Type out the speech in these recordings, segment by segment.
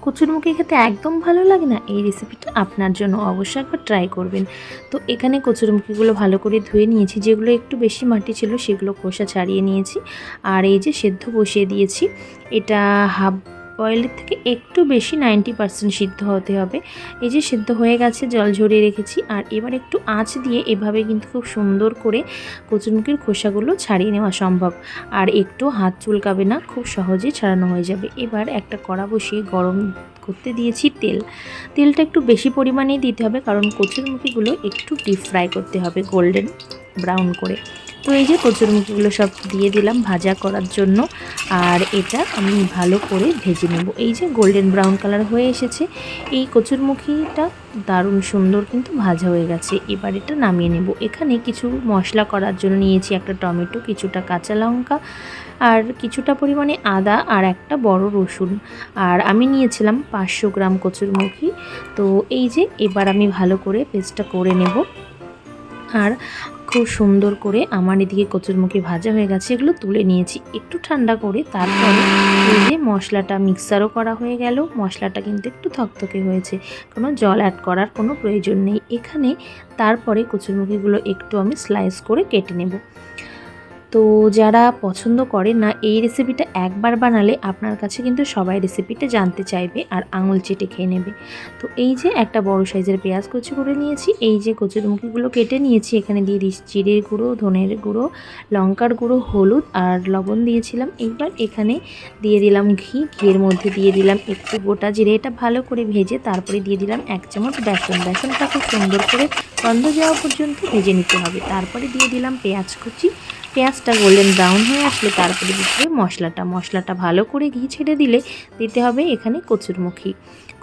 কচুরমুখী খেতে একদম ভালো লাগে না, এই রেসিপিটা আপনার জন্য, অবশ্যই একবার ট্রাই করবেন। তো এখানে কচুরমুখীগুলো ভালো করে ধুয়ে নিয়েছি, যেগুলো একটু বেশি মাটি ছিল সেগুলো খোসা ছাড়িয়ে নিয়েছি। আর এই যে সেদ্ধ বসিয়ে দিয়েছি, এটা হাফ বয়েলের থেকে একটু বেশি 90% সিদ্ধ হতে হবে। এই যে সিদ্ধ হয়ে গেছে, জল ঝরিয়ে রেখেছি। আর এবার একটু আঁচ দিয়ে এভাবে কিন্তু খুব সুন্দর করে কচুরমুখীর খোসাগুলো ছাড়িয়ে নেওয়া সম্ভব। আর একটু হাত চুলকাবে না, খুব সহজেই ছাড়ানো হয়ে যাবে। এবার একটা কড়া বসিয়ে গরম করতে দিয়েছি তেলটা একটু বেশি পরিমাণেই দিতে হবে, কারণ কচুরমুখীগুলো একটু ডিপ ফ্রাই করতে হবে গোল্ডেন ব্রাউন করে। তো এই যে কচুরমুখীগুলো সব দিয়ে দিলাম ভাজা করার জন্য। আর এটা আমি ভালো করে ভেজে নেব। এই যে গোল্ডেন ব্রাউন কালার হয়ে এসেছে, এই কচুরমুখীটা দারুণ সুন্দর কিন্তু ভাজা হয়ে গেছে। এবার এটা নামিয়ে নেব। এখানে কিছু মশলা করার জন্য নিয়েছি একটা টমেটো, কিছুটা কাঁচা লঙ্কা, আর কিছুটা পরিমাণে আদা, আর একটা বড় রসুন। আর আমি নিয়েছিলাম 500 গ্রাম কচুরমুখী। তো এই যে এবার আমি ভালো করে পেস্টটা করে নেব। আর খুব সুন্দর করে আমার এদিকে কচুরমুখী ভাজা হয়ে গেছে, এগুলো তুলে নিয়েছি একটু ঠান্ডা করে। তারপরে এই যে মশলাটা মিক্সারও করা হয়ে গেল। মশলাটা কিন্তু একটু থকথকে হয়েছে, কোনো জল অ্যাড করার কোনো প্রয়োজন নেই এখানে। তারপরে কচুরমুখীগুলো একটু আমি স্লাইস করে কেটে নেব। তো যারা পছন্দ করে না এই রেসিপিটা, একবার বানালে আপনার কাছে কিন্তু সবাই রেসিপিটা জানতে চাইবে আর আঙুল চেটে খেয়ে নেবে। তো এই যে একটা বড় সাইজের পেঁয়াজ কুচি করে নিয়েছি, এই যে কচুরমুখীগুলো কেটে নিয়েছি, এখানে দিয়ে দিচ্ছি জিরের গুঁড়ো, ধনের গুঁড়ো, লঙ্কার গুঁড়ো, হলুদ আর লবণ দিয়েছিলাম। এইবার এখানে দিয়ে দিলাম ঘিয়ের মধ্যে দিয়ে দিলাম একটু গোটা জিরে, এটা ভালো করে ভেজে তারপরে দিয়ে দিলাম 1 চামচ বেসনটা খুব সুন্দর করে গন্ধ যাওয়া পর্যন্ত ভেজে নিতে হবে। তারপরে দিয়ে দিলাম পেঁয়াজ কুচি। পেঁয়াজটা গোল্ডেন ব্রাউন হয়ে আসলে তারপরে দিতে হবে মশলাটা ভালো করে ঘি ছেড়ে দিতে হবে এখানে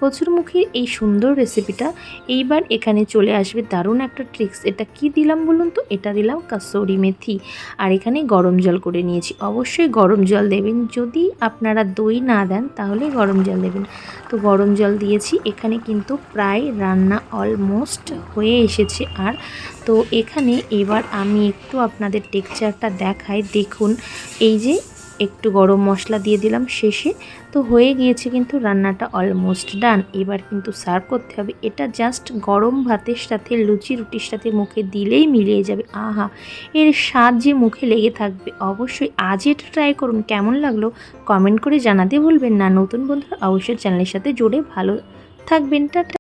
কচুরমুখির এই সুন্দর রেসিপিটা। এইবার এখানে চলে আসবে দারুণ একটা ট্রিক্স। এটা কি দিলাম বলুন তো? এটা দিলাম কাসুরি মেথি। আর এখানে গরম জল করে নিয়েছি, অবশ্যই গরম জল দেবেন। যদি আপনারা দই না দেন তাহলে গরম জল দেবেন। তো গরম জল দিয়েছি। এখানে কিন্তু প্রায় রান্না অলমোস্ট হয়ে এসেছে। আর তো এখানে এবার আমি একটু আপনাদের টেক্সচারটা দেখাই, দেখুন। এই যে একটু গরম মশলা দিয়ে দিলাম শেষে। তো হয়ে গিয়েছে কিন্তু রান্নাটা অলমোস্ট ডান। এবার কিন্তু সার্ভ করতে হবে। এটা জাস্ট গরম ভাতের সাথে, লুচি রুটির সাথে মুখে দিলেই মিলিয়ে যাবে। আহা, এর স্বাদ যে মুখে লেগে থাকবে। অবশ্যই আজ এটা ট্রাই করুন। কেমন লাগলো কমেন্ট করে জানাতে ভুলবেন না। নতুন বন্ধুরা অবশ্যই চ্যানেলের সাথে জুড়ে ভালো থাকবেন। টাটা।